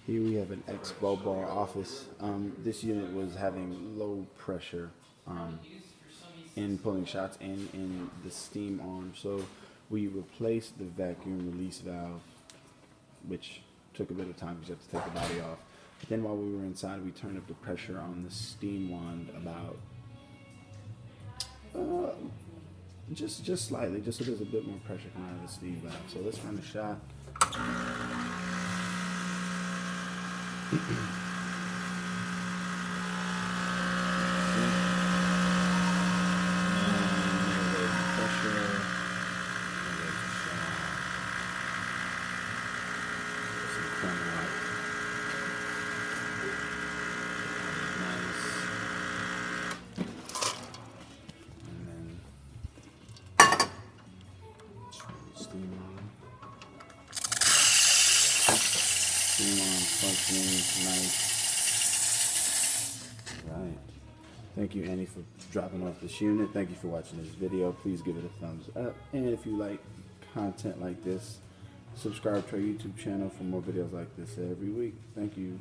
Here we have an Expobar office. This unit was having low pressure in pulling shots and in the steam arm. So we replaced the vacuum release valve, which took a bit of time because you have to take the body off. But then while we were inside, we turned up the pressure on the steam wand about just slightly, just so there's a bit more pressure coming out of the steam valve. So let's run a shot. Functioning nice. Right. Thank you, Annie, for dropping off this unit. Thank you for watching this video. Please give it a thumbs up. And if you like content like this, subscribe to our YouTube channel for more videos like this every week. Thank you.